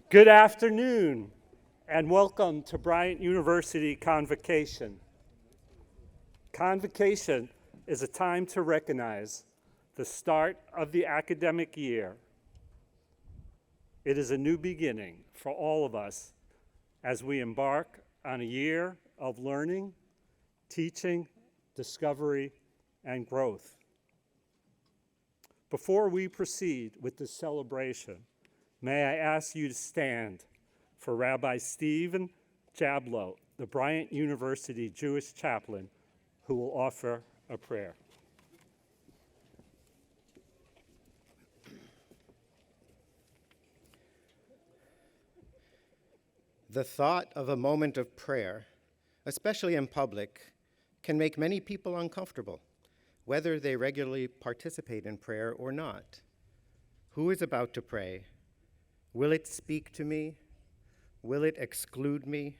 Good afternoon, and welcome to Bryant University Convocation. Convocation is a time to recognize the start of the academic year. It is a new beginning for all of us as we embark on a year of learning, teaching, discovery, and growth. Before we proceed with this celebration, may I ask you to stand for Rabbi Stephen Jablo, the Bryant University Jewish chaplain, who will offer a prayer. The thought of a moment of prayer, especially in public, can make many people uncomfortable, whether they regularly participate in prayer or not. Who is about to pray? Will it speak to me? Will it exclude me?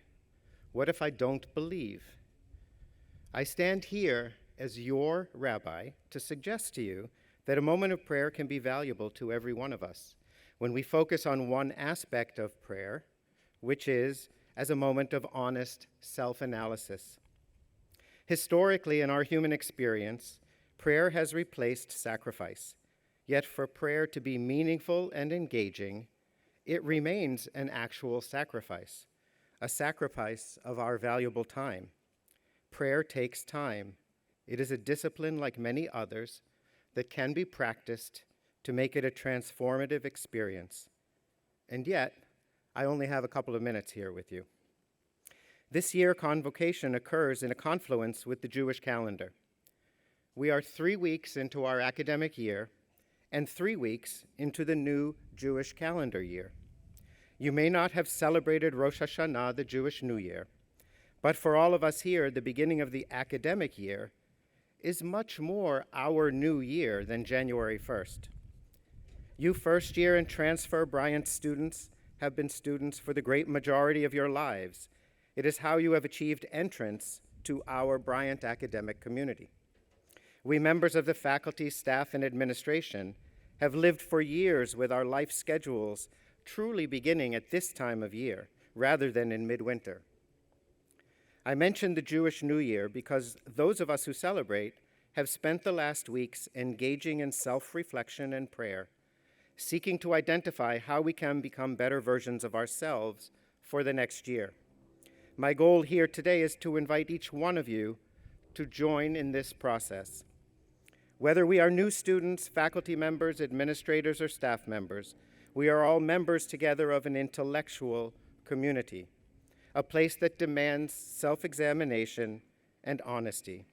What if I don't believe? I stand here as your rabbi to suggest to you that a moment of prayer can be valuable to every one of us when we focus on one aspect of prayer, which is as a moment of honest self-analysis. Historically, in our human experience, prayer has replaced sacrifice. Yet for prayer to be meaningful and engaging, it remains an actual sacrifice, a sacrifice of our valuable time. Prayer takes time. It is a discipline like many others that can be practiced to make it a transformative experience. And yet, I only have a couple of minutes here with you. This year, Convocation occurs in a confluence with the Jewish calendar. We are 3 weeks into our academic year and 3 weeks into the new Jewish calendar year. You may not have celebrated Rosh Hashanah, the Jewish New Year, but for all of us here, the beginning of the academic year is much more our new year than January 1st. You first year and transfer Bryant students have been students for the great majority of your lives. It is how you have achieved entrance to our Bryant academic community. We members of the faculty, staff, and administration have lived for years with our life schedules truly beginning at this time of year rather than in midwinter. I mentioned the Jewish New Year because those of us who celebrate have spent the last weeks engaging in self-reflection and prayer, seeking to identify how we can become better versions of ourselves for the next year. My goal here today is to invite each one of you to join in this process. Whether we are new students, faculty members, administrators, or staff members, we are all members together of an intellectual community, a place that demands self-examination and honesty.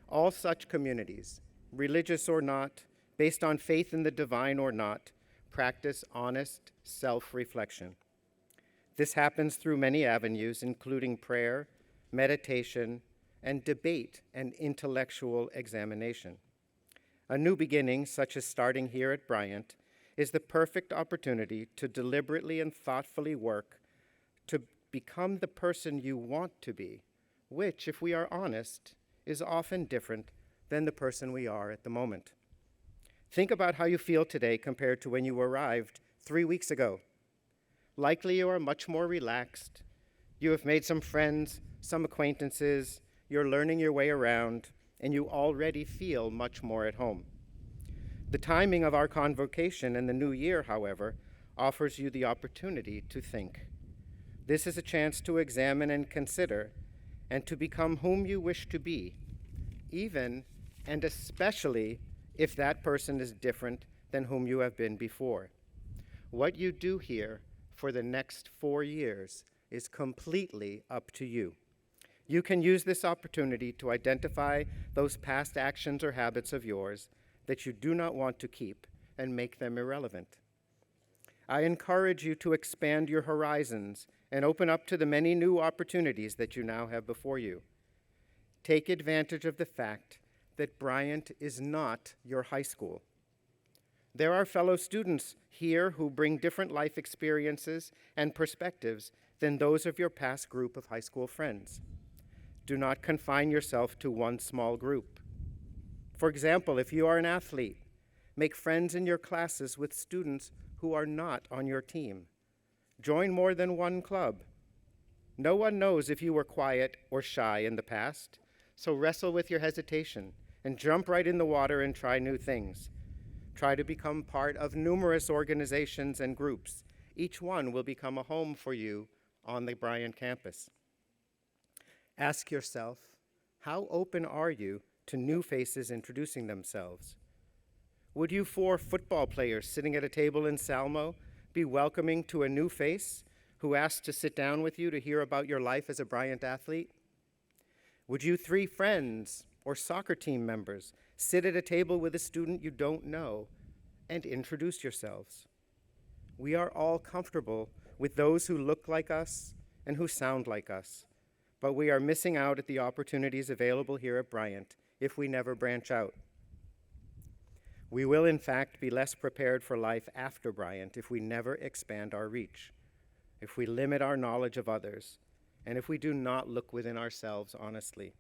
All such communities, religious or not, based on faith in the divine or not, practice honest self-reflection. This happens through many avenues, including prayer, meditation, and debate and intellectual examination. A new beginning, such as starting here at Bryant, is the perfect opportunity to deliberately and thoughtfully work to become the person you want to be, which, if we are honest, is often different than the person we are at the moment. Think about how you feel today compared to when you arrived 3 weeks ago. Likely you are much more relaxed. You have made some friends, some acquaintances, you're learning your way around, and you already feel much more at home. The timing of our convocation in the new year, however, offers you the opportunity to think. This is a chance to examine and consider, and to become whom you wish to be, even and especially if that person is different than whom you have been before. What you do here for the next 4 years is completely up to you. You can use this opportunity to identify those past actions or habits of yours that you do not want to keep and make them irrelevant. I encourage you to expand your horizons and open up to the many new opportunities that you now have before you. Take advantage of the fact that Bryant is not your high school. There are fellow students here who bring different life experiences and perspectives than those of your past group of high school friends. Do not confine yourself to one small group. For example, if you are an athlete, make friends in your classes with students who are not on your team. Join more than one club. No one knows if you were quiet or shy in the past, so wrestle with your hesitation and jump right in the water and try new things. Try to become part of numerous organizations and groups. Each one will become a home for you on the Bryant campus. Ask yourself, how open are you to new faces introducing themselves? Would you 4 football players sitting at a table in Salmo be welcoming to a new face who asked to sit down with you to hear about your life as a Bryant athlete? Would you 3 friends or soccer team members sit at a table with a student you don't know and introduce yourselves? We are all comfortable with those who look like us and who sound like us, but we are missing out at the opportunities available here at Bryant if we never branch out. We will, in fact, be less prepared for life after Bryant if we never expand our reach, if we limit our knowledge of others, and if we do not look within ourselves honestly.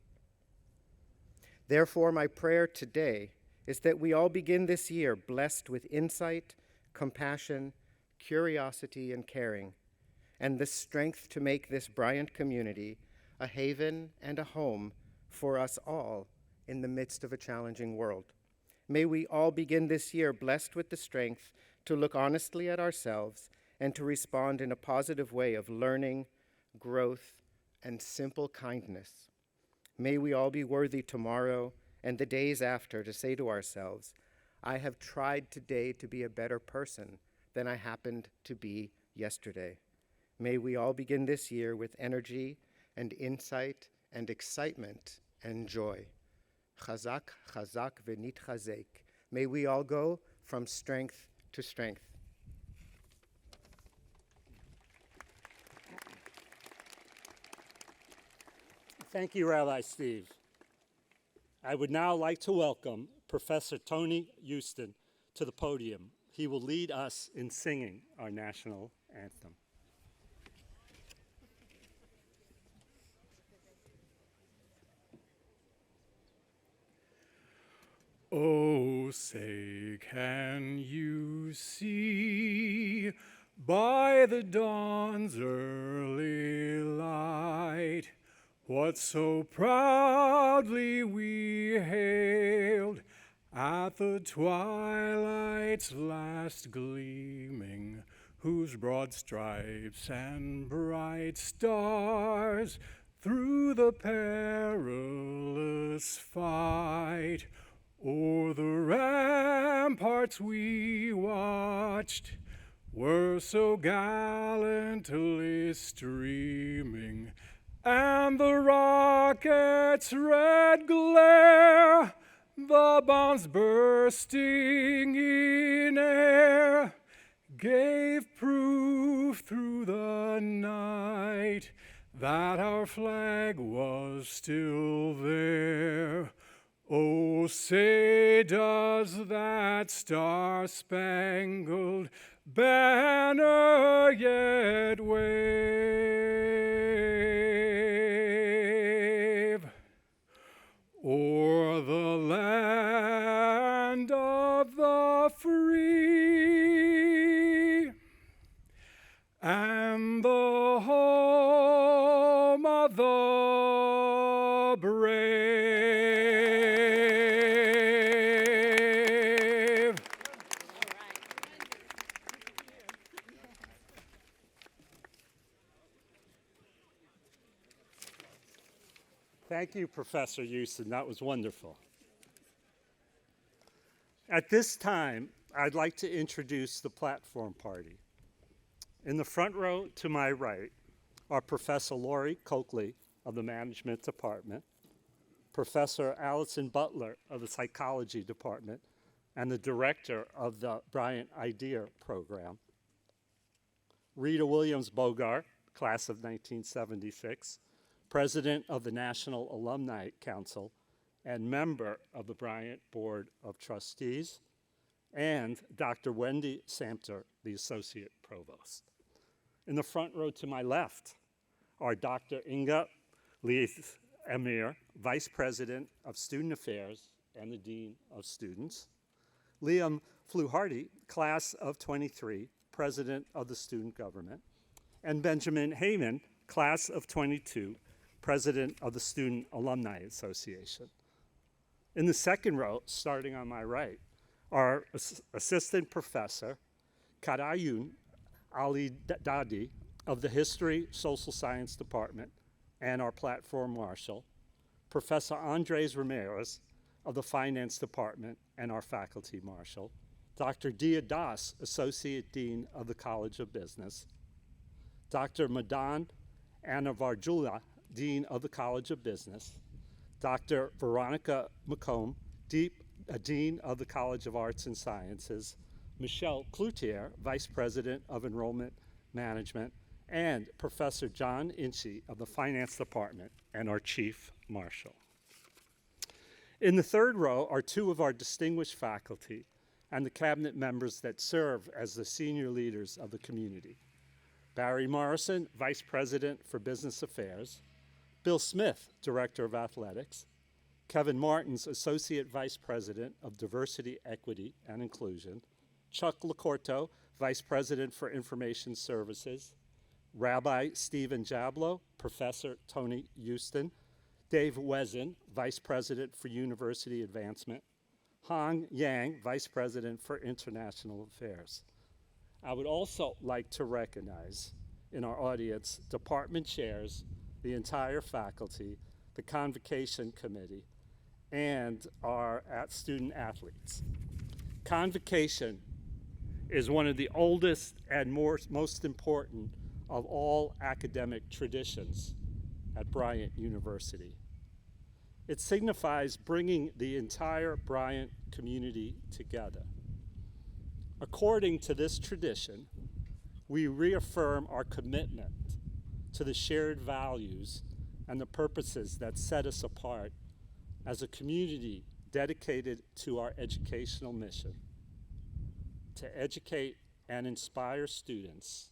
Therefore, my prayer today is that we all begin this year blessed with insight, compassion, curiosity, and caring, and the strength to make this Bryant community a haven and a home for us all in the midst of a challenging world. May we all begin this year blessed with the strength to look honestly at ourselves and to respond in a positive way of learning, growth, and simple kindness. May we all be worthy tomorrow and the days after to say to ourselves, I have tried today to be a better person than I happened to be yesterday. May we all begin this year with energy and insight and excitement and joy. Chazak, chazak, v'nitchazek. May we all go from strength to strength. Thank you, Rabbi Steve. I would now like to welcome Professor Tony Houston to the podium. He will lead us in singing our national anthem. Oh, say, can you see by the dawn's early light what so proudly we hailed at the twilight's last gleaming, whose broad stripes and bright stars through the perilous fight o'er the ramparts we watched were so gallantly streaming, and the rocket's red glare, the bombs bursting in air, gave proof through the night that our flag was still there. Oh, say, does that star-spangled banner yet wave o'er the land of the free and the home of the brave? Thank you, Professor Houston. That was wonderful. At this time, I'd like to introduce the platform party. In the front row to my right are Professor Lori Coakley of the Management Department, Professor Allison Butler of the Psychology Department, and the Director of the Bryant IDEA Program, Rita Williams-Bogart, class of 1976, President of the National Alumni Council, and member of the Bryant Board of Trustees, and Dr. Wendy Samter, the Associate Provost. In the front row to my left are Dr. Inga Leith Amir, Vice President of Student Affairs and the Dean of Students, Liam Fluharty, class of 23, President of the Student Government, and Benjamin Heyman, class of 22, president of the Student Alumni Association. In the second row, starting on my right, our assistant professor, Karayun Ali Dadi of the History Social Science Department and our platform marshal, Professor Andres Ramirez of the Finance Department and our faculty marshal, Dr. Dia Das, Associate Dean of the College of Business, Dr. Madan Anavarjula, Dean of the College of Business, Dr. Veronica McComb, Dean of the College of Arts and Sciences, Michelle Cloutier, Vice President of Enrollment Management, and Professor John Inchy of the Finance Department and our Chief Marshal. In the third row are two of our distinguished faculty and the cabinet members that serve as the senior leaders of the community. Barry Morrison, Vice President for Business Affairs, Bill Smith, Director of Athletics, Kevin Martins, Associate Vice President of Diversity, Equity, and Inclusion, Chuck Lacorto, Vice President for Information Services, Rabbi Stephen Jablo, Professor Tony Houston, Dave Wesen, Vice President for University Advancement, Hong Yang, Vice President for International Affairs. I would also like to recognize in our audience department chairs, the entire faculty, the Convocation Committee, and our student athletes. Convocation is one of the oldest and most important of all academic traditions at Bryant University. It signifies bringing the entire Bryant community together. According to this tradition, we reaffirm our commitment to the shared values and the purposes that set us apart as a community dedicated to our educational mission, to educate and inspire students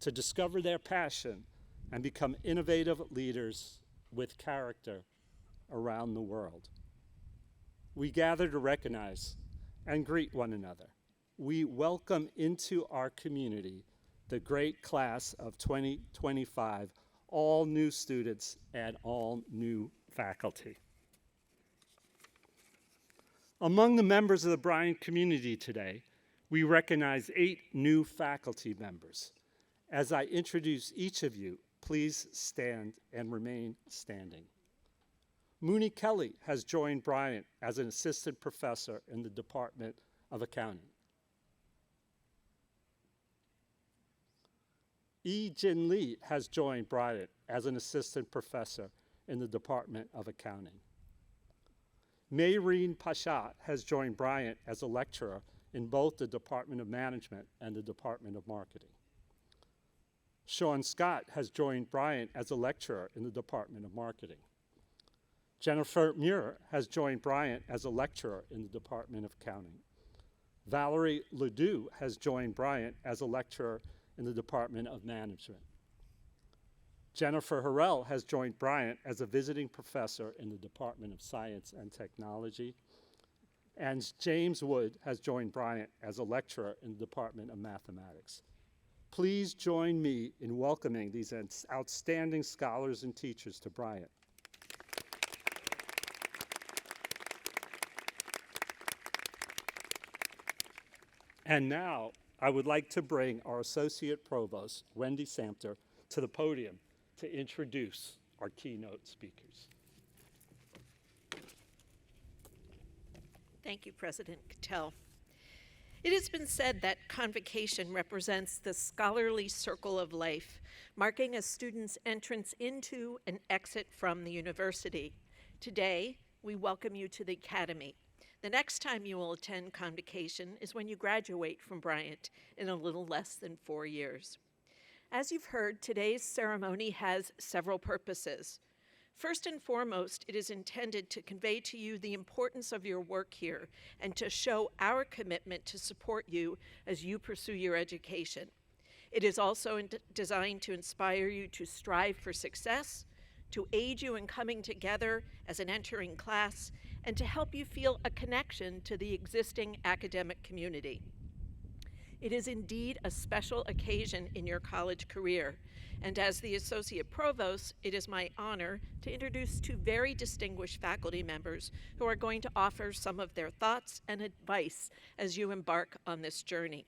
to discover their passion and become innovative leaders with character around the world. We gather to recognize and greet one another. We welcome into our community the great class of 2025, all new students and all new faculty. Among the members of the Bryant community today, we recognize 8 new faculty members. As I introduce each of you, please stand and remain standing. Mooney Kelly has joined Bryant as an assistant professor in the Department of Accounting. E. Jin Lee has joined Bryant as an assistant professor in the Department of Accounting. Mayreen Pasha has joined Bryant as a lecturer in both the Department of Management and the Department of Marketing. Sean Scott has joined Bryant as a lecturer in the Department of Marketing. Jennifer Muir has joined Bryant as a lecturer in the Department of Accounting. Valerie Ledoux has joined Bryant as a lecturer in the Department of Management. Jennifer Harrell has joined Bryant as a visiting professor in the Department of Science and Technology. And James Wood has joined Bryant as a lecturer in the Department of Mathematics. Please join me in welcoming these outstanding scholars and teachers to Bryant. And now, I would like to bring our Associate Provost, Wendy Samter, to the podium to introduce our keynote speakers. Thank you, President Cattell. It has been said that Convocation represents the scholarly circle of life, marking a student's entrance into and exit from the university. Today, we welcome you to the Academy. The next time you will attend Convocation is when you graduate from Bryant in a little less than 4 years. As you've heard, today's ceremony has several purposes. First and foremost, it is intended to convey to you the importance of your work here and to show our commitment to support you as you pursue your education. It is also designed to inspire you to strive for success, to aid you in coming together as an entering class, and to help you feel a connection to the existing academic community. It is indeed a special occasion in your college career, and as the Associate Provost, it is my honor to introduce two very distinguished faculty members who are going to offer some of their thoughts and advice as you embark on this journey.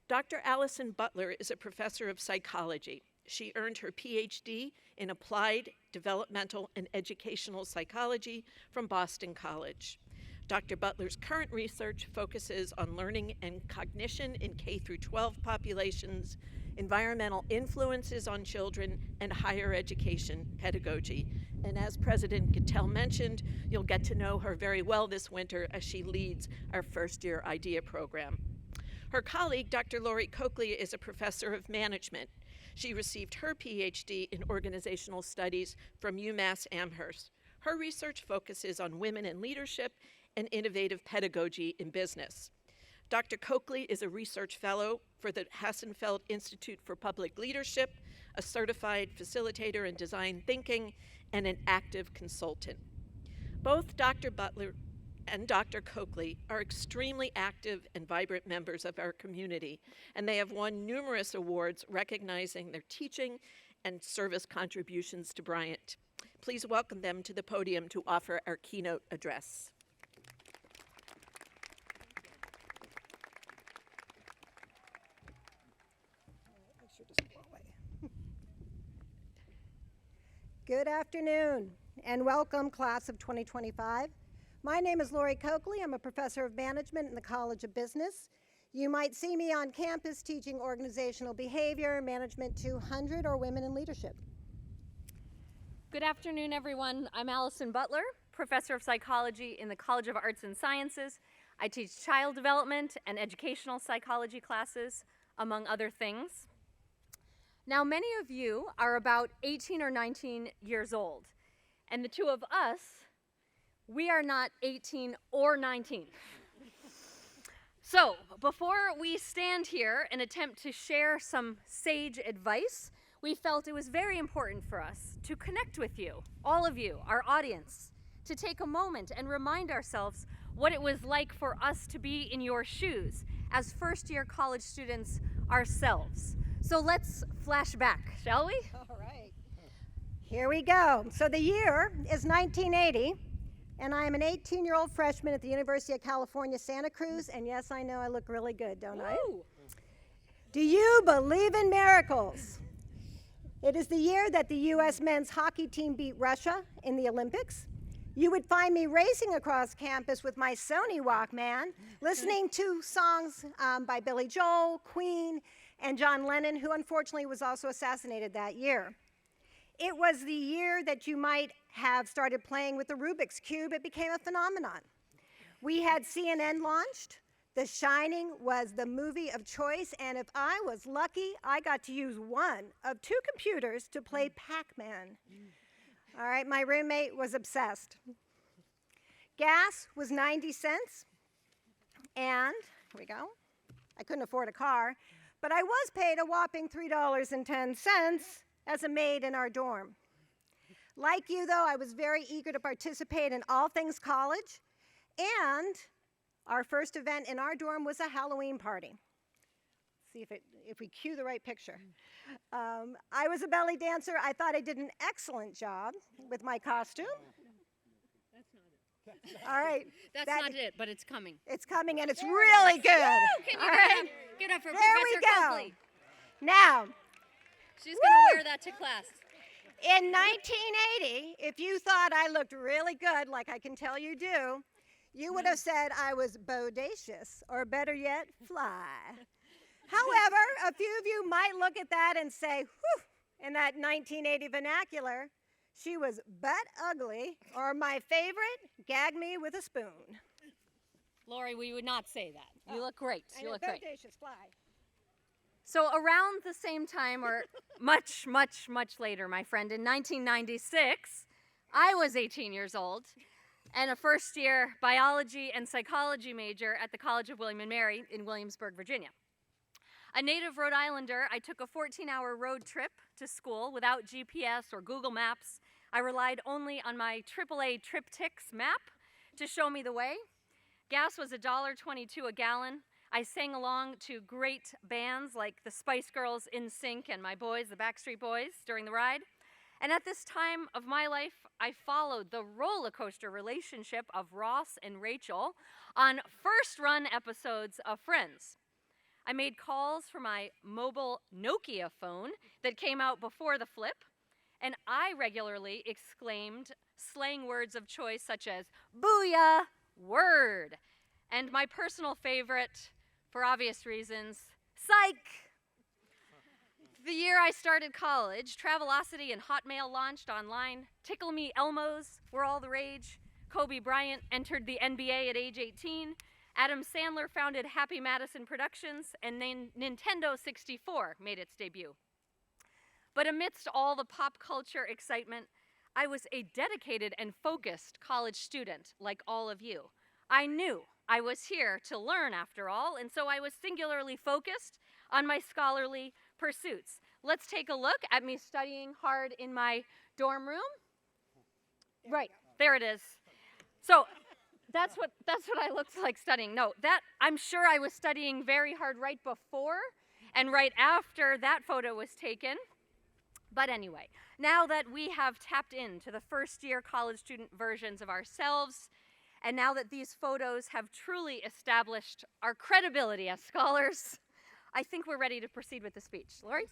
Dr. Allison Butler is a professor of psychology. She earned her PhD in Applied Developmental and Educational Psychology from Boston College. Dr. Butler's current research focuses on learning and cognition in K-12 populations, environmental influences on children, and higher education pedagogy. And as President Gittell mentioned, you'll get to know her very well this winter as she leads our first-year IDEA program. Her colleague, Dr. Lori Coakley, is a professor of management. She received her PhD in organizational studies from UMass Amherst. Her research focuses on women in leadership and innovative pedagogy in business. Dr. Coakley is a research fellow for the Hassenfeld Institute for Public Leadership, a certified facilitator in design thinking, and an active consultant. Both Dr. Butler and Dr. Coakley are extremely active and vibrant members of our community, and they have won numerous awards recognizing their teaching and service contributions to Bryant. Please welcome them to the podium to offer our keynote address. Good afternoon and welcome, class of 2025. My name is Lori Coakley. I'm a professor of management in the College of Business. You might see me on campus teaching organizational behavior, management 200, or women in leadership. Good afternoon, everyone. I'm Allison Butler, professor of psychology in the College of Arts and Sciences. I teach child development and educational psychology classes, among other things. Now, many of you are about 18 or 19 years old, and the two of us, we are not 18 or 19. So, before we stand here and attempt to share some sage advice, we felt it was very important for us to connect with you, all of you, our audience, to take a moment and remind ourselves what it was like for us to be in your shoes as first-year college students ourselves. So let's flash back, shall we? All right. Here we go. So the year is 1980, and I am an 18-year-old freshman at the University of California, Santa Cruz, and yes, I know I look really good, don't I? Do you believe in miracles? It is the year that the U.S. men's hockey team beat Russia in the Olympics. You would find me racing across campus with my Sony Walkman, listening to songs by Billy Joel, Queen, and John Lennon, who unfortunately was also assassinated that year. It was the year that you might have started playing with the Rubik's Cube. It became a phenomenon. We had CNN launched. The Shining was the movie of choice, and if I was lucky, I got to use one of two computers to play Pac-Man. All right, my roommate was obsessed. Gas was 90 cents, and here we go. I couldn't afford a car, but I was paid a whopping $3.10 as a maid in our dorm. Like you, though, I was very eager to participate in all things college, and our first event in our dorm was a Halloween party. See if we cue the right picture. I was a belly dancer. I thought I did an excellent job with my costume. That's not it. All right. That's not it, but it's coming. It's coming, and it's really good. Woo! Can you All right. get up for There Professor we go. Coakley? Now, She's going to wear that to class. in 1980, if you thought I looked really good, like I can tell you do, you would have said I was bodacious, or better yet, fly. However, a few of you might look at that and say, whew, in that 1980 vernacular, she was butt ugly, or my favorite, gag me with a spoon. Lori, we would not say that. You look great. I You know, look great. bodacious, fly. So around the same time, or much, much, much later, my friend, in 1996, I was 18 years old and a first-year biology and psychology major at the College of William & Mary in Williamsburg, Virginia. A native Rhode Islander, I took a 14-hour road trip to school without GPS or Google Maps. I relied only on my AAA TripTix map to show me the way. Gas was $1.22 a gallon. I sang along to great bands like the Spice Girls, NSYNC, and my boys, the Backstreet Boys, during the ride. And at this time of my life, I followed the roller coaster relationship of Ross and Rachel on first-run episodes of Friends. I made calls for my mobile Nokia phone that came out before the flip, and I regularly exclaimed slang words of choice such as "booyah," "word," and my personal favorite, for obvious reasons, "psych." The year I started college, Travelocity and Hotmail launched online. Tickle Me Elmos were all the rage. Kobe Bryant entered the NBA at age 18. Adam Sandler founded Happy Madison Productions, and Nintendo 64 made its debut. But amidst all the pop culture excitement, I was a dedicated and focused college student like all of you. I knew I was here to learn after all, and so I was singularly focused on my scholarly pursuits. Let's take a look at me studying hard in my dorm room. Right, there it is. So that's what I looked like studying. No, that I'm sure I was studying very hard right before and right after that photo was taken. But anyway, now that we have tapped into the first-year college student versions of ourselves, and now that these photos have truly established our credibility as scholars, I think we're ready to proceed with the speech. Lori?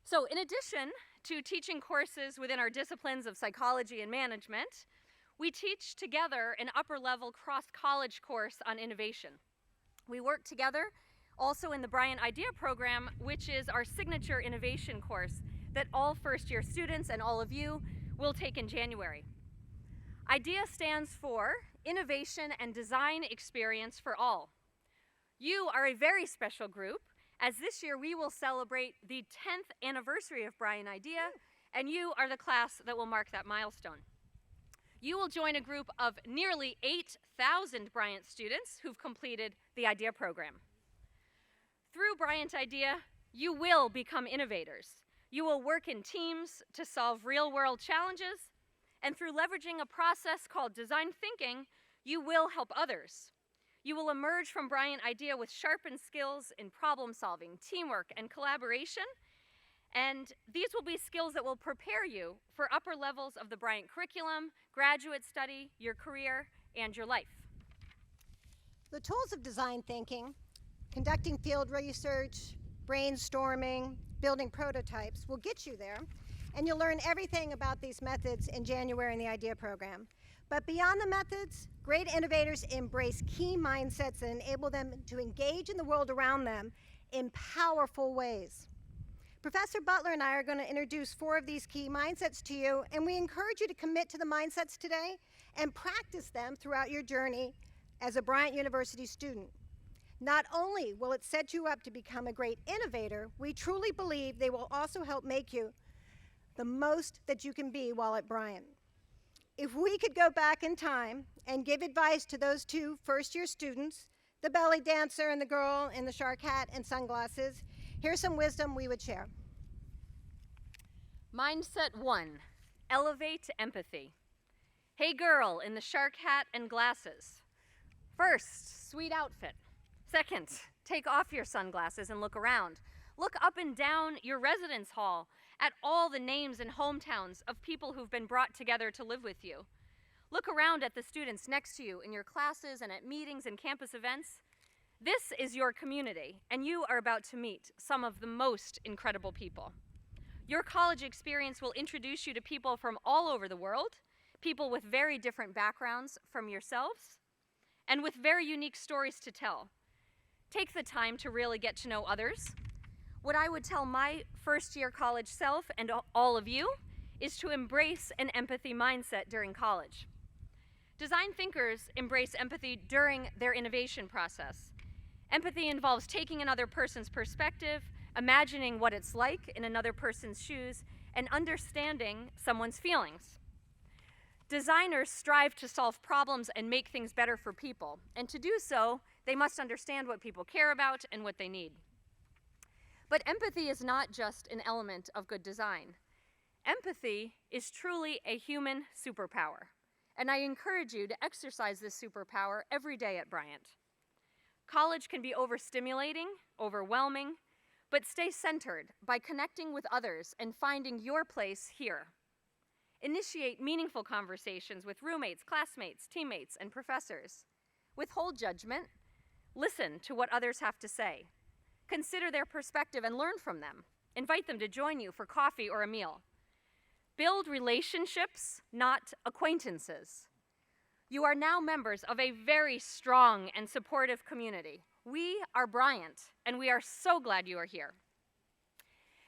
So in addition to teaching courses within our disciplines of psychology and management, we teach together an upper-level cross-college course on innovation. We work together also in the Bryant Idea program, which is our signature innovation course that all first-year students and all of you will take in January. IDEA stands for Innovation and Design Experience for All. You are a very special group, as this year we will celebrate the 10th anniversary of Bryant Idea, and you are the class that will mark that milestone. You will join a group of nearly 8,000 Bryant students who've completed the IDEA program. Through Bryant Idea, you will become innovators. You will work in teams to solve real-world challenges, and through leveraging a process called design thinking, you will help others. You will emerge from Bryant Idea with sharpened skills in problem solving, teamwork, and collaboration, and these will be skills that will prepare you for upper levels of the Bryant curriculum, graduate study, your career, and your life. The tools of design thinking, conducting field research, brainstorming, building prototypes will get you there, and you'll learn everything about these methods in January in the IDEA program. But beyond the methods, great innovators embrace key mindsets that enable them to engage in the world around them in powerful ways. Professor Butler and I are going to introduce 4 of these key mindsets to you, and we encourage you to commit to the mindsets today and practice them throughout your journey as a Bryant University student. Not only will it set you up to become a great innovator, we truly believe they will also help make you the most that you can be while at Bryant. If we could go back in time and give advice to those 2 first-year students, the belly dancer and the girl in the shark hat and sunglasses, here's some wisdom we would share. Mindset 1, elevate empathy. Hey girl in the shark hat and glasses. First, sweet outfit. Second, take off your sunglasses and look around. Look up and down your residence hall at all the names and hometowns of people who've been brought together to live with you. Look around at the students next to you in your classes and at meetings and campus events. This is your community, and you are about to meet some of the most incredible people. Your college experience will introduce you to people from all over the world, people with very different backgrounds from yourselves, and with very unique stories to tell. Take the time to really get to know others. What I would tell my first-year college self and all of you is to embrace an empathy mindset during college. Design thinkers embrace empathy during their innovation process. Empathy involves taking another person's perspective, imagining what it's like in another person's shoes, and understanding someone's feelings. Designers strive to solve problems and make things better for people, and to do so, they must understand what people care about and what they need. But empathy is not just an element of good design. Empathy is truly a human superpower, and I encourage you to exercise this superpower every day at Bryant. College can be overstimulating, overwhelming, but stay centered by connecting with others and finding your place here. Initiate meaningful conversations with roommates, classmates, teammates, and professors. Withhold judgment. Listen to what others have to say. Consider their perspective and learn from them. Invite them to join you for coffee or a meal. Build relationships, not acquaintances. You are now members of a very strong and supportive community. We are Bryant, and we are so glad you are here.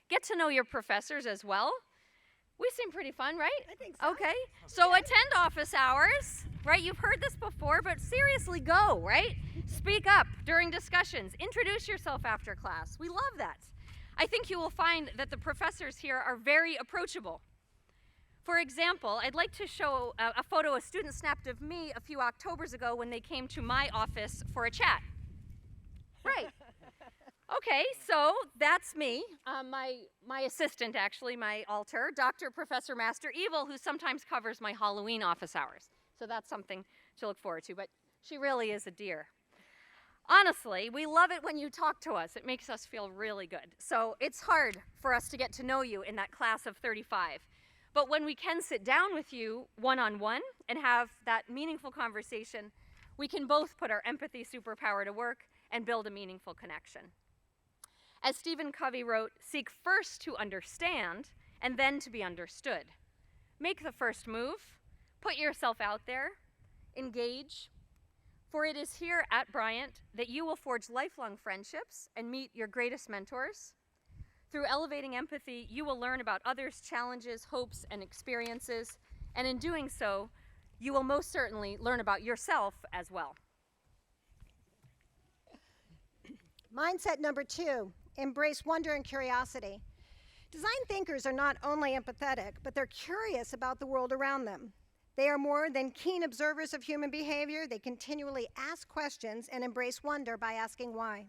Get to know your professors as well. We seem pretty fun, right? I think so. Okay, so attend office hours, right? You've heard this before, but seriously go, right? Speak up during discussions. Introduce yourself after class. We love that. I think you will find that the professors here are very approachable. For example, I'd like to show a photo a student snapped of me a few Octobers ago when they came to my office for a chat. Right. Okay, so that's me. My assistant, actually, my alter, Dr. Professor Master Evil, who sometimes covers my Halloween office hours. So that's something to look forward to, but she really is a dear. Honestly, we love it when you talk to us. It makes us feel really good. So it's hard for us to get to know you in that class of 35. But when we can sit down with you one-on-one and have that meaningful conversation, we can both put our empathy superpower to work and build a meaningful connection. As Stephen Covey wrote, seek first to understand and then to be understood. Make the first move, put yourself out there, engage, for it is here at Bryant that you will forge lifelong friendships and meet your greatest mentors. Through elevating empathy, you will learn about others' challenges, hopes, and experiences, and in doing so, you will most certainly learn about yourself as well. Mindset number 2, embrace wonder and curiosity. Design thinkers are not only empathetic, but they're curious about the world around them. They are more than keen observers of human behavior. They continually ask questions and embrace wonder by asking why.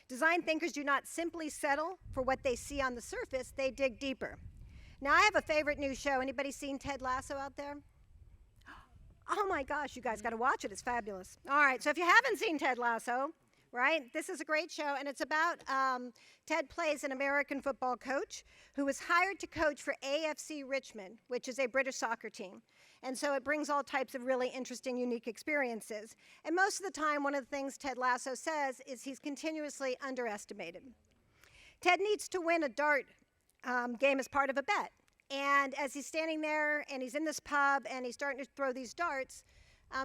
Design thinkers do not simply settle for what they see on the surface, they dig deeper. Now, I have a favorite new show. Anybody seen Ted Lasso out there? Oh my gosh, you guys got to watch it. It's fabulous. All right, so if you haven't seen Ted Lasso, right, this is a great show, and it's about Ted plays an American football coach who was hired to coach for AFC Richmond, which is a British soccer team. And so it brings all types of really interesting, unique experiences. And most of the time, one of the things Ted Lasso says is he's continuously underestimated. Ted needs to win a dart game as part of a bet. And as he's standing there and he's in this pub and he's starting to throw these darts,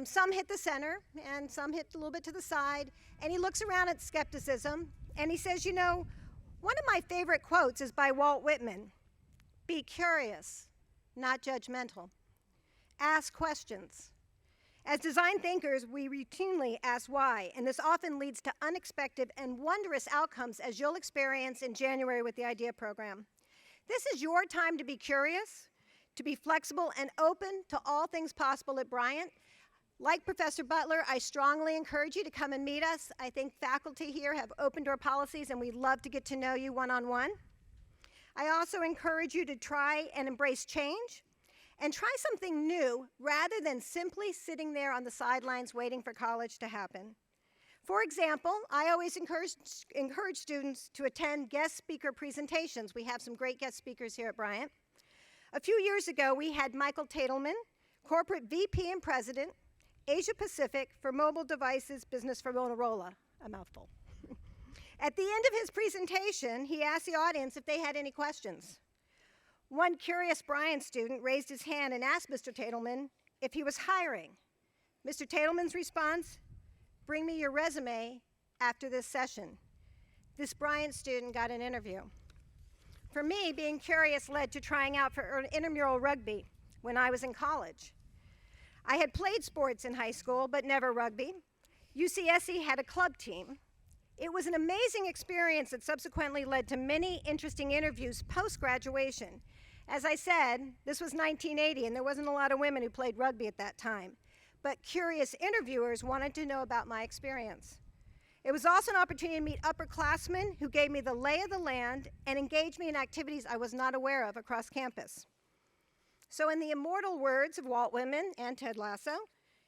some hit the center and some hit a little bit to the side. And he looks around at skepticism and he says, you know, one of my favorite quotes is by Walt Whitman. Be curious, not judgmental. Ask questions. As design thinkers, we routinely ask why, and this often leads to unexpected and wondrous outcomes, as you'll experience in January with the IDEA program. This is your time to be curious, to be flexible and open to all things possible at Bryant. Like Professor Butler, I strongly encourage you to come and meet us. I think faculty here have open door policies, and we'd love to get to know you one-on-one. I also encourage you to try and embrace change, and try something new rather than simply sitting there on the sidelines waiting for college to happen. For example, I always encourage students to attend guest speaker presentations. We have some great guest speakers here at Bryant. A few years ago, we had Michael Tatelman, Corporate VP and President, Asia Pacific for Mobile Devices Business for Motorola, a mouthful. At the end of his presentation, he asked the audience if they had any questions. One curious Bryant student raised his hand and asked Mr. Tatelman if he was hiring. Mr. Tatelman's response, bring me your resume after this session. This Bryant student got an interview. For me, being curious led to trying out for intramural rugby when I was in college. I had played sports in high school, but never rugby. UCSC had a club team. It was an amazing experience that subsequently led to many interesting interviews post-graduation. As I said, this was 1980, and there wasn't a lot of women who played rugby at that time. But curious interviewers wanted to know about my experience. It was also an opportunity to meet upperclassmen who gave me the lay of the land and engaged me in activities I was not aware of across campus. So in the immortal words of Walt Whitman and Ted Lasso,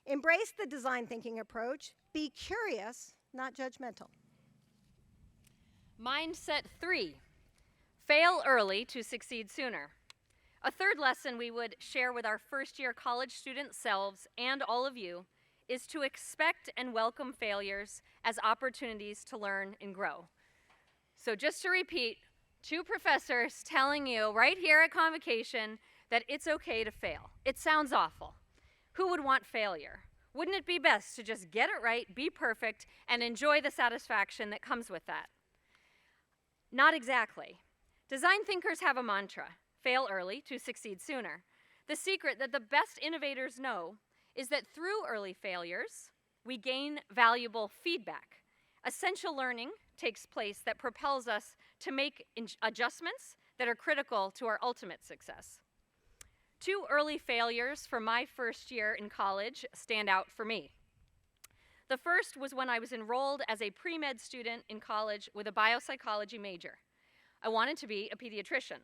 embrace the design thinking approach, be curious, not judgmental. Mindset 3, fail early to succeed sooner. A third lesson we would share with our first-year college student selves and all of you is to expect and welcome failures as opportunities to learn and grow. So just to repeat, 2 professors telling you right here at Convocation that it's okay to fail. It sounds awful. Who would want failure? Wouldn't it be best to just get it right, be perfect, and enjoy the satisfaction that comes with that? Not exactly. Design thinkers have a mantra: fail early to succeed sooner. The secret that the best innovators know is that through early failures, we gain valuable feedback. Essential learning takes place that propels us to make adjustments that are critical to our ultimate success. 2 early failures from my first year in college stand out for me. The first was when I was enrolled as a pre-med student in college with a biopsychology major. I wanted to be a pediatrician.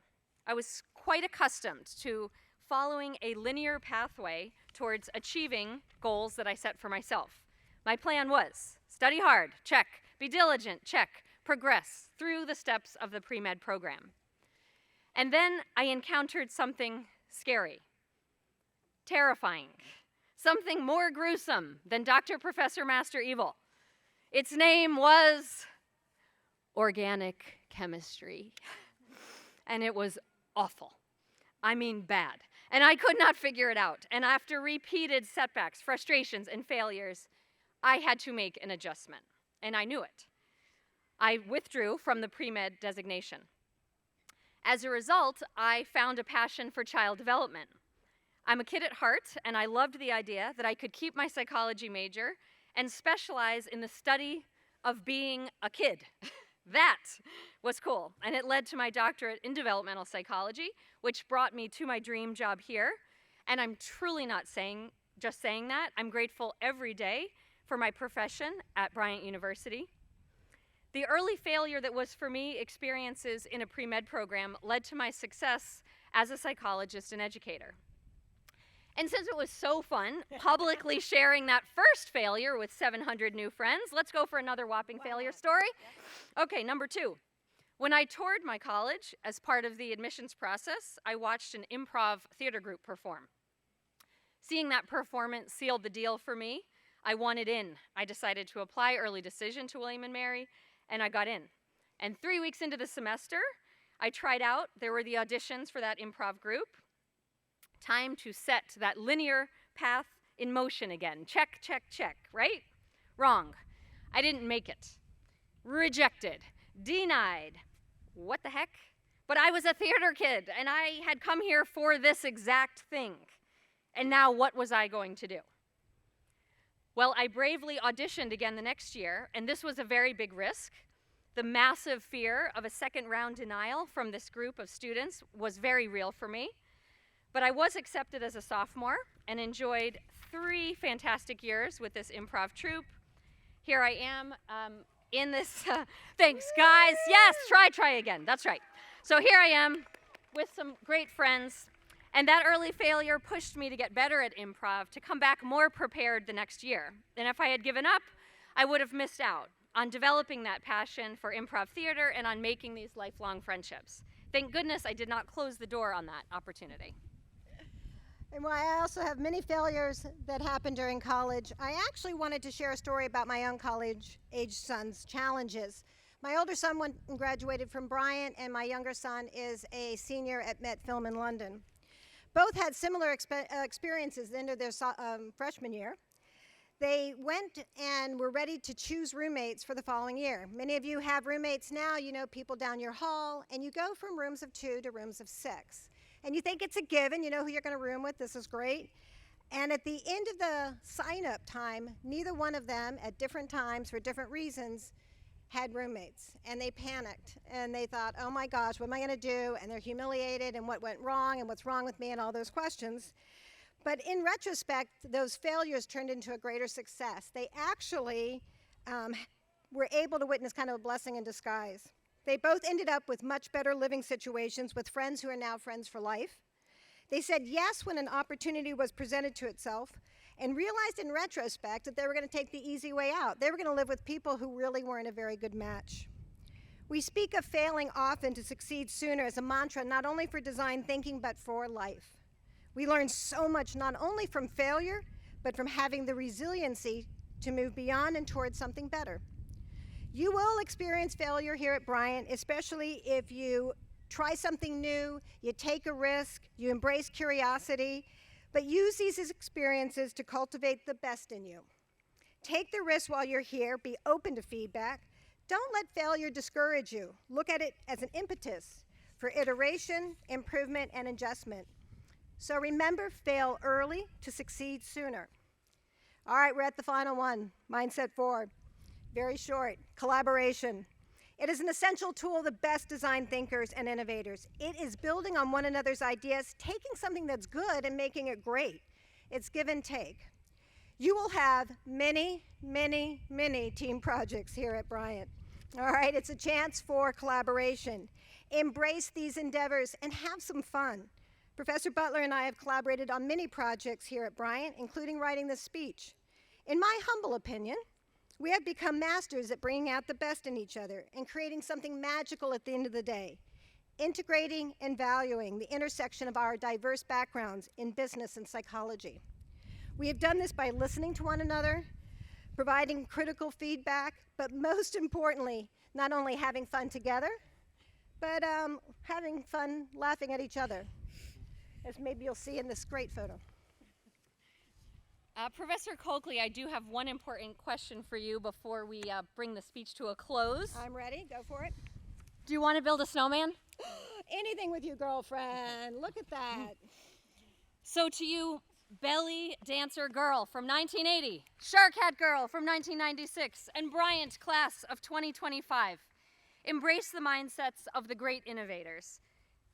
I was quite accustomed to following a linear pathway towards achieving goals that I set for myself. My plan was study hard, check, be diligent, check, progress through the steps of the pre-med program. And then I encountered something scary, terrifying, something more gruesome than Dr. Professor Master Evil. Its name was organic chemistry. And it was awful. I mean bad. And I could not figure it out. And after repeated setbacks, frustrations, and failures, I had to make an adjustment. And I knew it. I withdrew from the pre-med designation. As a result, I found a passion for child development. I'm a kid at heart, and I loved the idea that I could keep my psychology major and specialize in the study of being a kid. That was cool, and it led to my doctorate in developmental psychology, which brought me to my dream job here. And I'm truly not just saying that. I'm grateful every day for my profession at Bryant University. The early failure that was for me experiences in a pre-med program led to my success as a psychologist and educator. And since it was so fun publicly sharing that first failure with 700 new friends, let's go for another whopping failure story. Okay, number 2. When I toured my college as part of the admissions process, I watched an improv theater group perform. Seeing that performance sealed the deal for me. I wanted in. I decided to apply early decision to William & Mary, and I got in. And 3 weeks into the semester, I tried out. There were the auditions for that improv group. Time to set that linear path in motion again. Check, check, check, right? Wrong. I didn't make it. Rejected. Denied. What the heck? But I was a theater kid, and I had come here for this exact thing. And now what was I going to do? Well, I bravely auditioned again the next year, and this was a very big risk. The massive fear of a second round denial from this group of students was very real for me. But I was accepted as a sophomore and enjoyed 3 fantastic years with this improv troupe. Here I am in this, thanks guys, yes, try again, that's right. So here I am with some great friends, and that early failure pushed me to get better at improv, to come back more prepared the next year. And if I had given up, I would have missed out on developing that passion for improv theater and on making these lifelong friendships. Thank goodness I did not close the door on that opportunity. And while I also have many failures that happened during college, I actually wanted to share a story about my own college-age son's challenges. My older son went and graduated from Bryant, and my younger son is a senior at Met Film in London. Both had similar experiences at the end of their freshman year. They went and were ready to choose roommates for the following year. Many of you have roommates now, you know people down your hall, and you go from rooms of 2 to rooms of 6. And you think it's a given, you know who you're going to room with, this is great. And at the end of the sign-up time, neither one of them, at different times for different reasons, had roommates. And they panicked, and they thought, oh my gosh, what am I going to do? And they're humiliated, and what went wrong, and what's wrong with me, and all those questions. But in retrospect, those failures turned into a greater success. They actually were able to witness kind of a blessing in disguise. They both ended up with much better living situations with friends who are now friends for life. They said yes when an opportunity was presented to itself, and realized in retrospect that they were going to take the easy way out. They were going to live with people who really weren't a very good match. We speak of failing often to succeed sooner as a mantra, not only for design thinking, but for life. We learn so much not only from failure, but from having the resiliency to move beyond and towards something better. You will experience failure here at Bryant, especially if you try something new, you take a risk, you embrace curiosity, but use these experiences to cultivate the best in you. Take the risk while you're here, be open to feedback. Don't let failure discourage you. Look at it as an impetus for iteration, improvement, and adjustment. So remember, fail early to succeed sooner. All right, we're at the final one, Mindset 4. Very short, collaboration. It is an essential tool of the best design thinkers and innovators. It is building on one another's ideas, taking something that's good and making it great. It's give and take. You will have many, many, many team projects here at Bryant. All right, it's a chance for collaboration. Embrace these endeavors and have some fun. Professor Butler and I have collaborated on many projects here at Bryant, including writing this speech. In my humble opinion, we have become masters at bringing out the best in each other and creating something magical at the end of the day, integrating and valuing the intersection of our diverse backgrounds in business and psychology. We have done this by listening to one another, providing critical feedback, but most importantly, not only having fun together, but having fun laughing at each other, as maybe you'll see in this great photo. Professor Coakley, I do have one important question for you before we bring the speech to a close. I'm ready, go for it. Do you want to build a snowman? Anything with you, girlfriend, look at that. So to you, belly dancer girl from 1980, shark hat girl from 1996, and Bryant class of 2025, embrace the mindsets of the great innovators.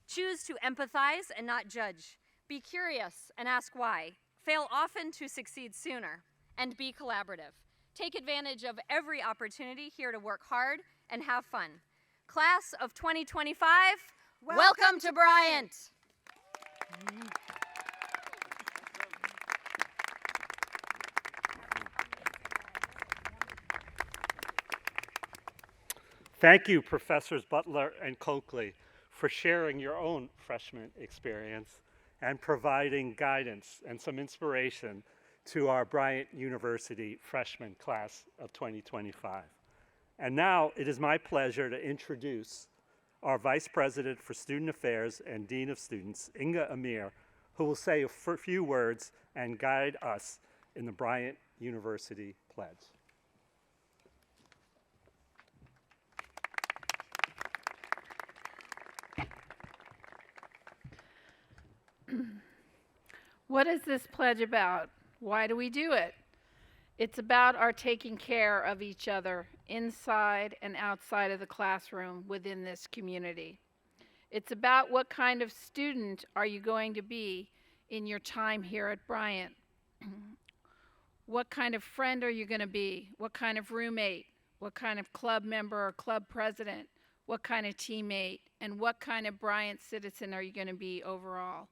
Choose to empathize and not judge. Be curious and ask why. Fail often to succeed sooner, and be collaborative. Take advantage of every opportunity here to work hard and have fun. Class of 2025, welcome to Bryant. Thank you, Professors Butler and Coakley, for sharing your own freshman experience and providing guidance and some inspiration to our Bryant University freshman class of 2025. And now it is my pleasure to introduce our Vice President for Student Affairs and Dean of Students, Inga Amir, who will say a few words and guide us in the Bryant University Pledge. What is this pledge about? Why do we do it? It's about our taking care of each other inside and outside of the classroom within this community. It's about what kind of student are you going to be in your time here at Bryant. What kind of friend are you going to be? What kind of roommate? What kind of club member or club president? What kind of teammate? And what kind of Bryant citizen are you going to be overall?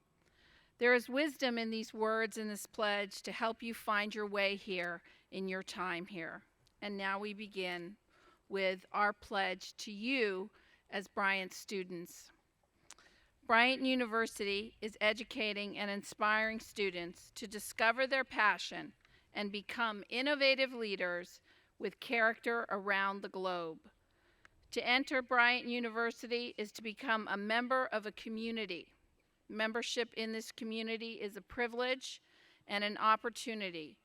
There is wisdom in these words in this pledge to help you find your way here in your time here. And now we begin with our pledge to you as Bryant students. Bryant University is educating and inspiring students to discover their passion and become innovative leaders with character around the globe. To enter Bryant University is to become a member of a community. Membership in this community is a privilege and an opportunity.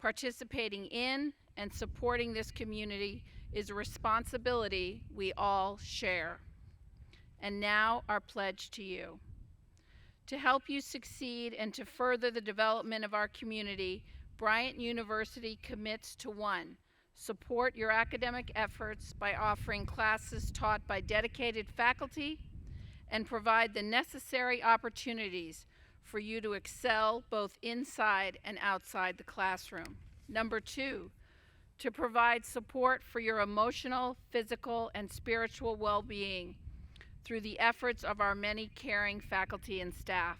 Participating in and supporting this community is a responsibility we all share. And now our pledge to you. To help you succeed and to further the development of our community, Bryant University commits to 1, support your academic efforts by offering classes taught by dedicated faculty and provide the necessary opportunities for you to excel both inside and outside the classroom. Number 2, to provide support for your emotional, physical, and spiritual well-being through the efforts of our many caring faculty and staff.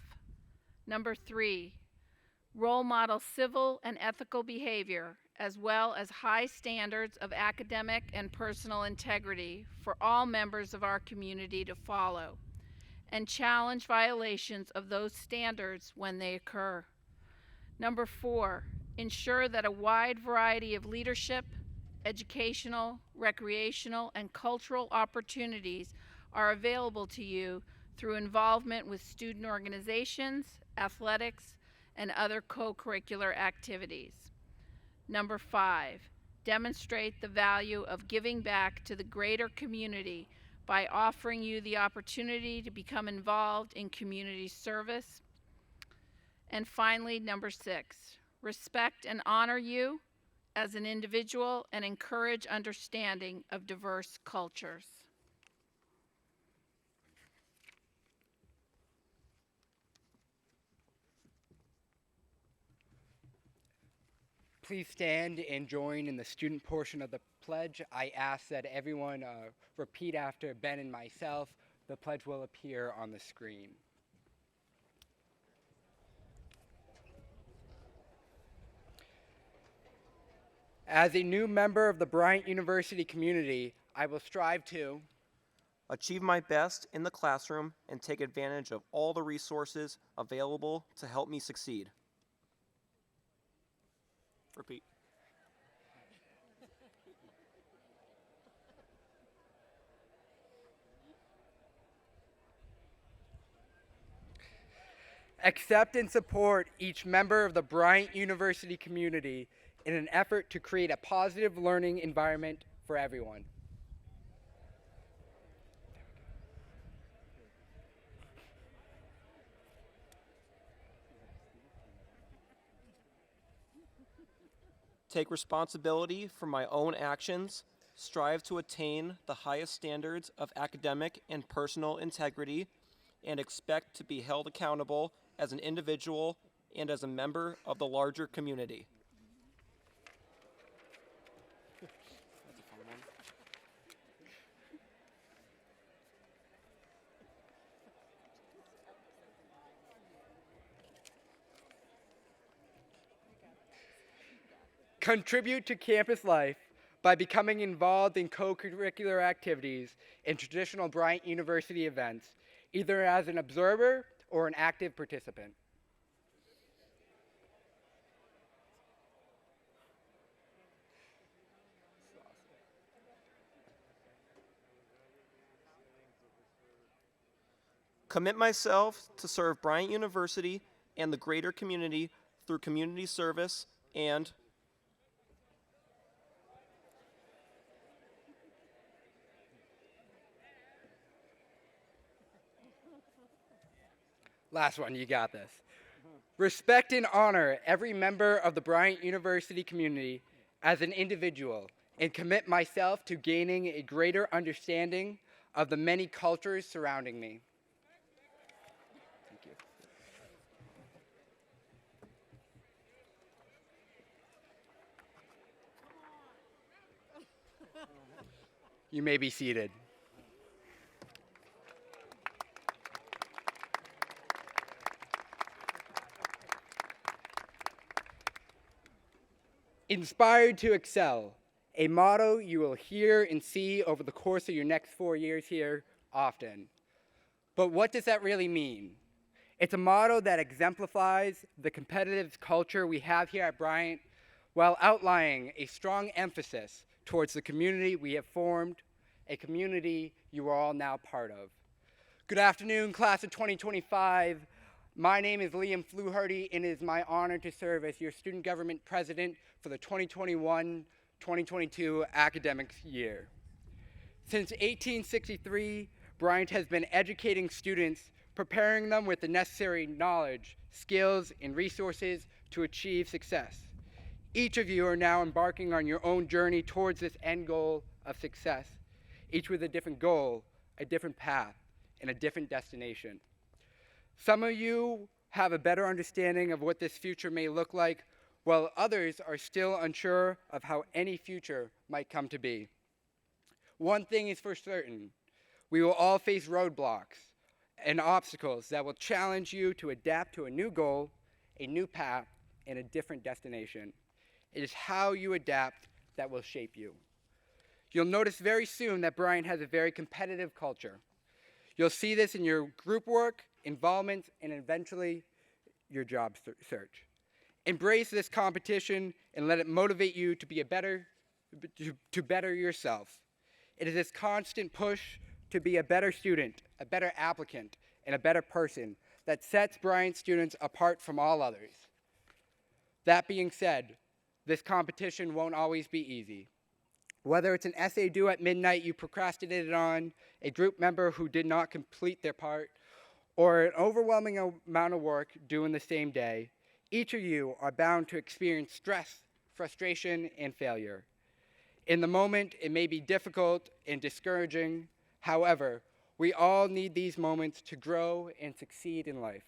Number 3, role model civil and ethical behavior, as well as high standards of academic and personal integrity for all members of our community to follow, and challenge violations of those standards when they occur. Number 4, ensure that a wide variety of leadership, educational, recreational, and cultural opportunities are available to you through involvement with student organizations, athletics, and other co-curricular activities. Number 5, demonstrate the value of giving back to the greater community by offering you the opportunity to become involved in community service. And finally, number 6, respect and honor you as an individual and encourage understanding of diverse cultures. Please stand and join in the student portion of the pledge. I ask that everyone repeat after Ben and myself. The pledge will appear on the screen. As a new member of the Bryant University community, I will strive to achieve my best in the classroom and take advantage of all the resources available to help me succeed. Repeat. Accept and support each member of the Bryant University community in an effort to create a positive learning environment for everyone. Take responsibility for my own actions, strive to attain the highest standards of academic and personal integrity, and expect to be held accountable as an individual and as a member of the larger community. Contribute to campus life by becoming involved in co-curricular activities and traditional Bryant University events, either as an observer or an active participant. Commit myself to serve Bryant University and the greater community through community service and Last one, you got this. Respect and honor every member of the Bryant University community as an individual and commit myself to gaining a greater understanding of the many cultures surrounding me. Thank you. You may be seated. Inspired to excel, a motto you will hear and see over the course of your next 4 years here often. But what does that really mean? It's a motto that exemplifies the competitive culture we have here at Bryant while outlining a strong emphasis towards the community we have formed, a community you are all now part of. Good afternoon, class of 2025. My name is Liam Fluharty, and it is my honor to serve as your student government president for the 2021-2022 academic year. Since 1863, Bryant has been educating students, preparing them with the necessary knowledge, skills, and resources to achieve success. Each of you are now embarking on your own journey towards this end goal of success, each with a different goal, a different path, and a different destination. Some of you have a better understanding of what this future may look like, while others are still unsure of how any future might come to be. One thing is for certain, we will all face roadblocks and obstacles that will challenge you to adapt to a new goal, a new path, and a different destination. It is how you adapt that will shape you. You'll notice very soon that Bryant has a very competitive culture. You'll see this in your group work, involvement, and eventually your job search. Embrace this competition and let it motivate you to better yourself. It is this constant push to be a better student, a better applicant, and a better person that sets Bryant students apart from all others. That being said, this competition won't always be easy. Whether it's an essay due at midnight you procrastinated on, a group member who did not complete their part, or an overwhelming amount of work due in the same day, each of you are bound to experience stress, frustration, and failure. In the moment, it may be difficult and discouraging. However, we all need these moments to grow and succeed in life.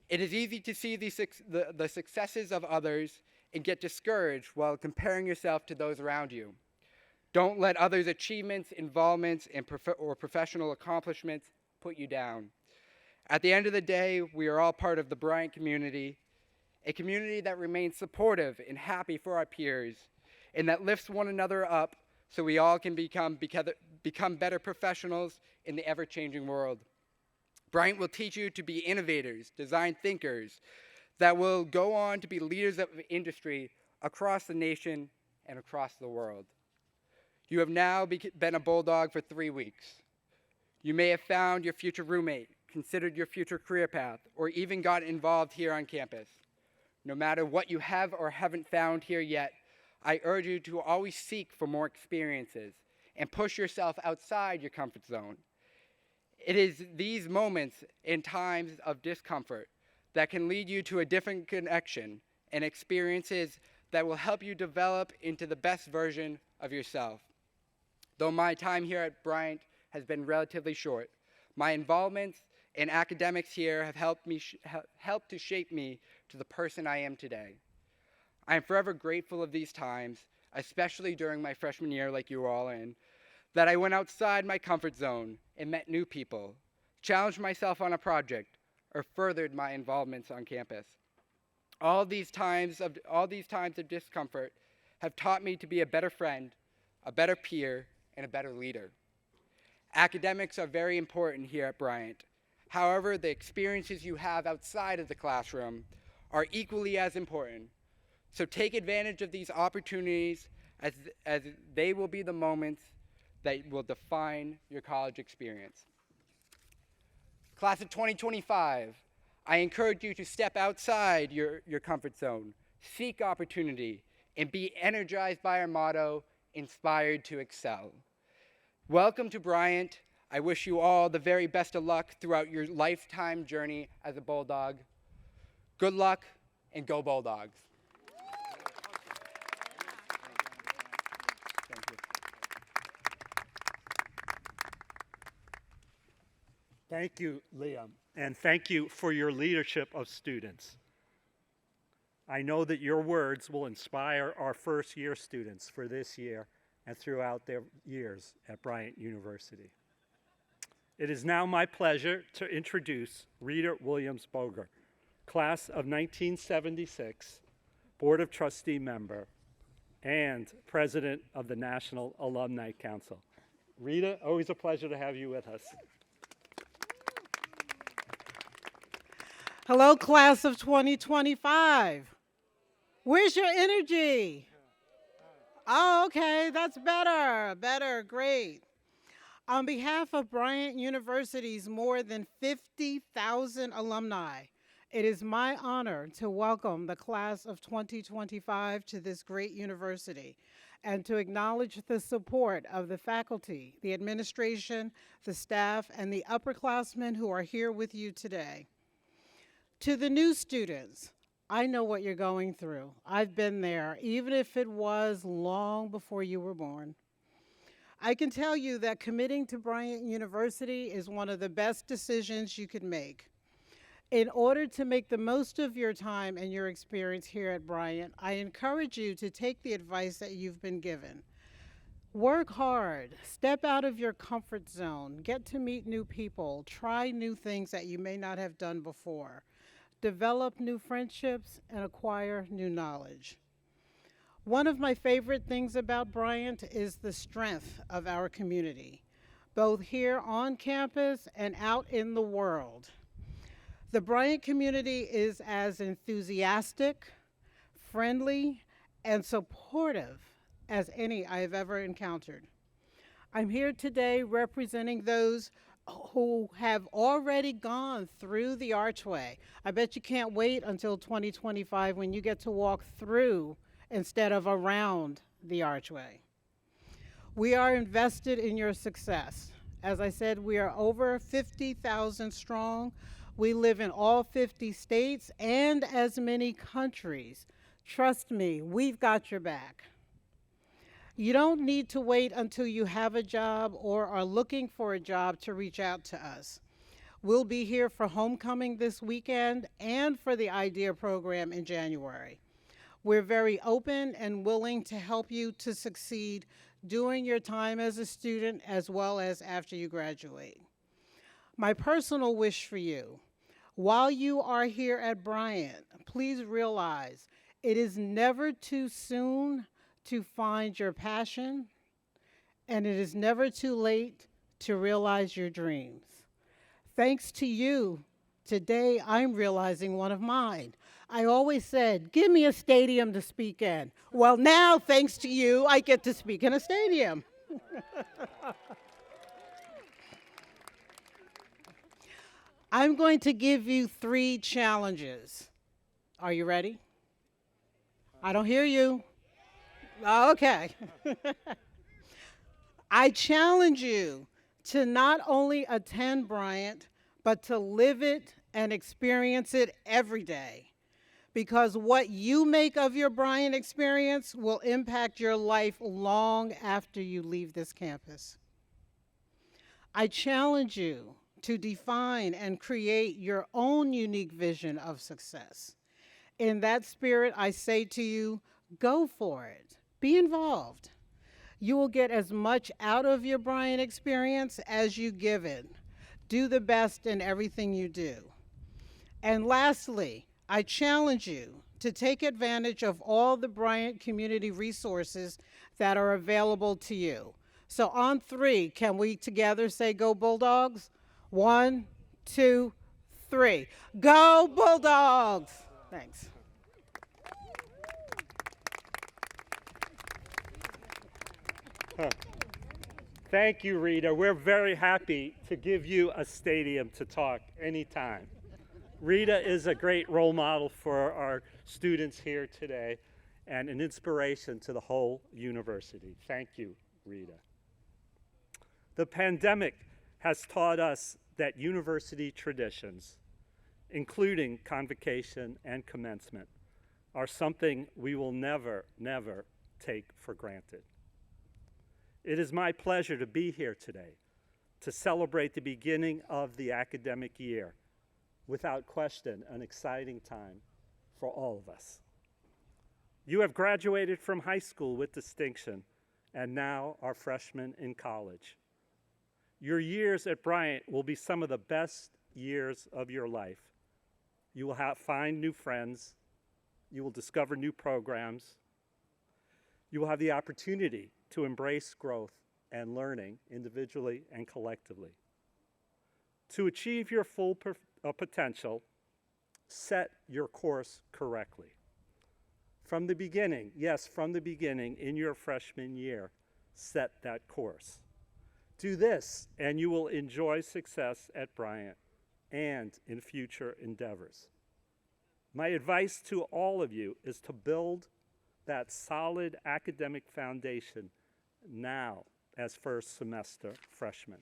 It is easy to see the successes of others and get discouraged while comparing yourself to those around you. Don't let others' achievements, involvements, or professional accomplishments put you down. At the end of the day, we are all part of the Bryant community, a community that remains supportive and happy for our peers, and that lifts one another up so we all can become better professionals in the ever-changing world. Bryant will teach you to be innovators, design thinkers, that will go on to be leaders of industry across the nation and across the world. You have now been a Bulldog for 3 weeks. You may have found your future roommate, considered your future career path, or even got involved here on campus. No matter what you have or haven't found here yet, I urge you to always seek for more experiences and push yourself outside your comfort zone. It is these moments and times of discomfort that can lead you to a different connection and experiences that will help you develop into the best version of yourself. Though my time here at Bryant has been relatively short, my involvements in academics here have helped to shape me to the person I am today. I am forever grateful of these times, especially during my freshman year like you were all in, that I went outside my comfort zone and met new people, challenged myself on a project, or furthered my involvements on campus. All these times of discomfort have taught me to be a better friend, a better peer, and a better leader. Academics are very important here at Bryant. However, the experiences you have outside of the classroom are equally as important. So take advantage of these opportunities as they will be the moments that will define your college experience. Class of 2025, I encourage you to step outside your comfort zone, seek opportunity, and be energized by our motto, inspired to excel. Welcome to Bryant. I wish you all the very best of luck throughout your lifetime journey as a Bulldog. Good luck, and go Bulldogs. Thank you, Liam, and thank you for your leadership of students. I know that your words will inspire our first-year students for this year and throughout their years at Bryant University. It is now my pleasure to introduce Rita Williams-Boger, class of 1976, Board of Trustee member, and President of the National Alumni Council. Rita, always a pleasure to have you with us. Hello, class of 2025. Where's your energy? Oh, okay, that's better, great. On behalf of Bryant University's more than 50,000 alumni, it is my honor to welcome the class of 2025 to this great university and to acknowledge the support of the faculty, the administration, the staff, and the upperclassmen who are here with you today. To the new students, I know what you're going through. I've been there, even if it was long before you were born. I can tell you that committing to Bryant University is one of the best decisions you could make. In order to make the most of your time and your experience here at Bryant, I encourage you to take the advice that you've been given. Work hard, step out of your comfort zone, get to meet new people, try new things that you may not have done before. develop new friendships, and acquire new knowledge. One of my favorite things about Bryant is the strength of our community, both here on campus and out in the world. The Bryant community is as enthusiastic, friendly, and supportive as any I've ever encountered. I'm here today representing those who have already gone through the archway. I bet you can't wait until 2025 when you get to walk through instead of around the archway. We are invested in your success. As I said, we are over 50,000 strong. We live in all 50 states and as many countries. Trust me, we've got your back. You don't need to wait until you have a job or are looking for a job to reach out to us. We'll be here for homecoming this weekend and for the IDEA program in January. We're very open and willing to help you to succeed during your time as a student as well as after you graduate. My personal wish for you, while you are here at Bryant, please realize it is never too soon to find your passion, and it is never too late to realize your dreams. Thanks to you, today I'm realizing one of mine. I always said, give me a stadium to speak in. Well, now, thanks to you, I get to speak in a stadium. I'm going to give you 3 challenges. Are you ready? I don't hear you. Okay. I challenge you to not only attend Bryant, but to live it and experience it every day. Because what you make of your Bryant experience will impact your life long after you leave this campus. I challenge you to define and create your own unique vision of success. In that spirit, I say to you, go for it. Be involved. You will get as much out of your Bryant experience as you give it. Do the best in everything you do. And lastly, I challenge you to take advantage of all the Bryant community resources that are available to you. So on 3, can we together say go Bulldogs? 1, 2, 3. Go Bulldogs! Thanks. Thank you, Rita. We're very happy to give you a stadium to talk anytime. Rita is a great role model for our students here today and an inspiration to the whole university. Thank you, Rita. The pandemic has taught us that university traditions, including convocation and commencement, are something we will never, never take for granted. It is my pleasure to be here today to celebrate the beginning of the academic year. Without question, an exciting time for all of us. You have graduated from high school with distinction and now are freshmen in college. Your years at Bryant will be some of the best years of your life. You will find new friends. You will discover new programs. You will have the opportunity to embrace growth and learning individually and collectively. To achieve your full potential, set your course correctly. From the beginning, yes, from the beginning in your freshman year, set that course. Do this, and you will enjoy success at Bryant and in future endeavors. My advice to all of you is to build that solid academic foundation now as first semester freshmen.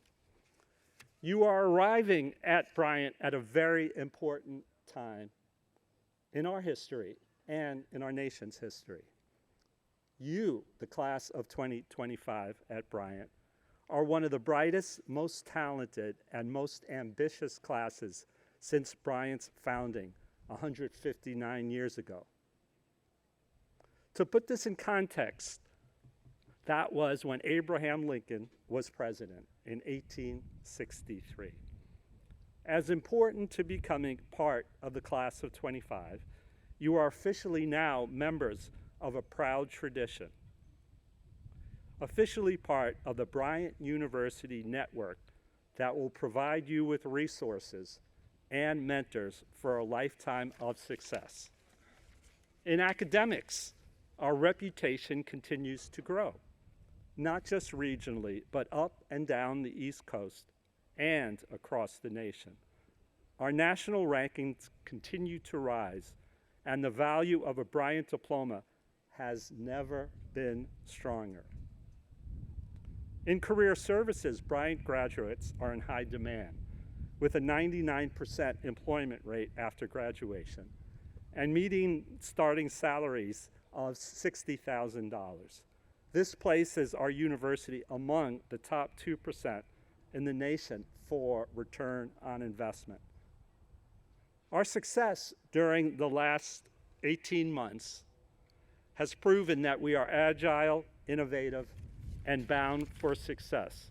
You are arriving at Bryant at a very important time in our history and in our nation's history. You, the class of 2025 at Bryant, are one of the brightest, most talented, and most ambitious classes since Bryant's founding 159 years ago. To put this in context, that was when Abraham Lincoln was president in 1863. As important to becoming part of the class of 25, you are officially now members of a proud tradition. Officially part of the Bryant University network that will provide you with resources and mentors for a lifetime of success. In academics, our reputation continues to grow, not just regionally, but up and down the East Coast and across the nation. Our national rankings continue to rise, and the value of a Bryant diploma has never been stronger. In career services, Bryant graduates are in high demand, with a 99% employment rate after graduation, and meeting starting salaries of $60,000. This places our university among the top 2% in the nation for return on investment. Our success during the last 18 months has proven that we are agile, innovative, and bound for success.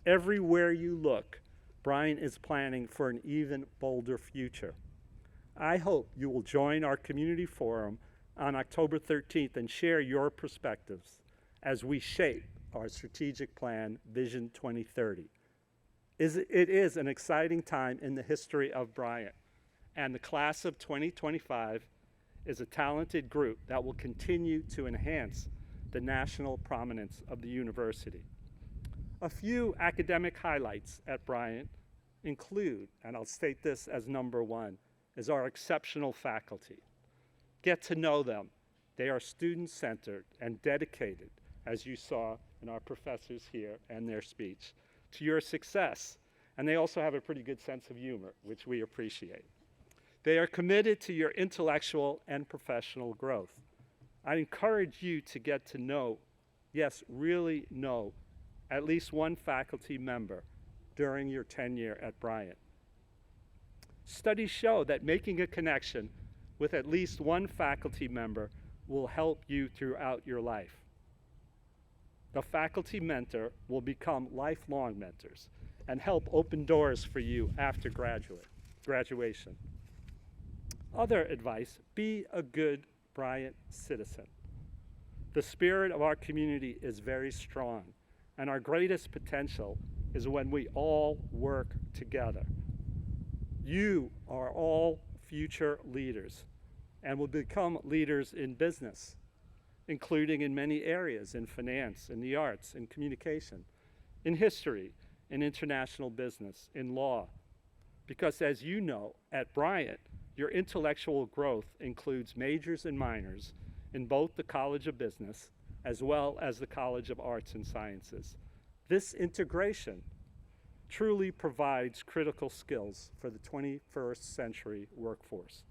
Everywhere you look, Bryant is planning for an even bolder future. I hope you will join our community forum on October 13th and share your perspectives as we shape our strategic plan, Vision 2030. It is an exciting time in the history of Bryant, and the class of 2025 is a talented group that will continue to enhance the national prominence of the university. A few academic highlights at Bryant include, and I'll state this as number one, is our exceptional faculty. Get to know them. They are student-centered and dedicated, as you saw in our professors here and their speech, to your success. And they also have a pretty good sense of humor, which we appreciate. They are committed to your intellectual and professional growth. I encourage you to get to know, yes, really know, at least one faculty member during your tenure at Bryant. Studies show that making a connection with at least one faculty member will help you throughout your life. The faculty mentor will become lifelong mentors and help open doors for you after graduation. Other advice, be a good Bryant citizen. The spirit of our community is very strong, and our greatest potential is when we all work together. You are all future leaders and will become leaders in business, including in many areas, in finance, in the arts, in communication, in history, in international business, in law. Because as you know, at Bryant, your intellectual growth includes majors and minors in both the College of Business as well as the College of Arts and Sciences. This integration truly provides critical skills for the 21st century workforce.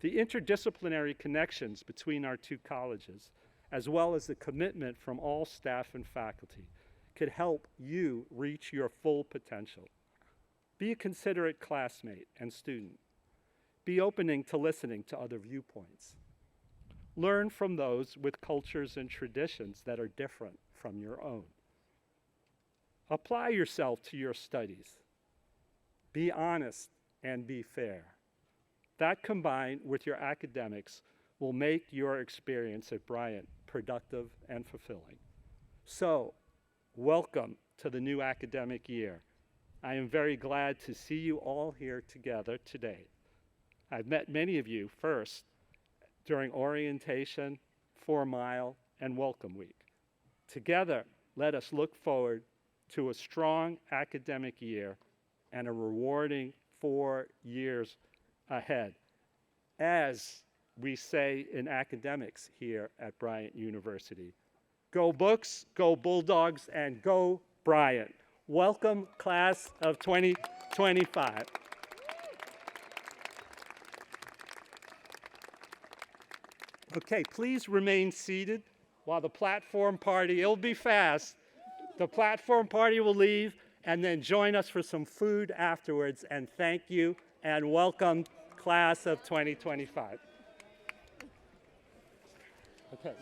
The interdisciplinary connections between our two colleges, as well as the commitment from all staff and faculty, could help you reach your full potential. Be a considerate classmate and student. Be opening to listening to other viewpoints. Learn from those with cultures and traditions that are different from your own. Apply yourself to your studies. Be honest and be fair. That combined with your academics will make your experience at Bryant productive and fulfilling. So, welcome to the new academic year. I am very glad to see you all here together today. I've met many of you first during orientation, 4 Mile, and Welcome Week. Together, let us look forward to a strong academic year and a rewarding 4 years ahead. As we say in academics here at Bryant University, go Books, go Bulldogs, and go Bryant. Welcome, class of 2025. Okay, please remain seated while the platform party, it'll be fast. The platform party will leave and then join us for some food afterwards. And thank you and welcome, class of 2025. Okay.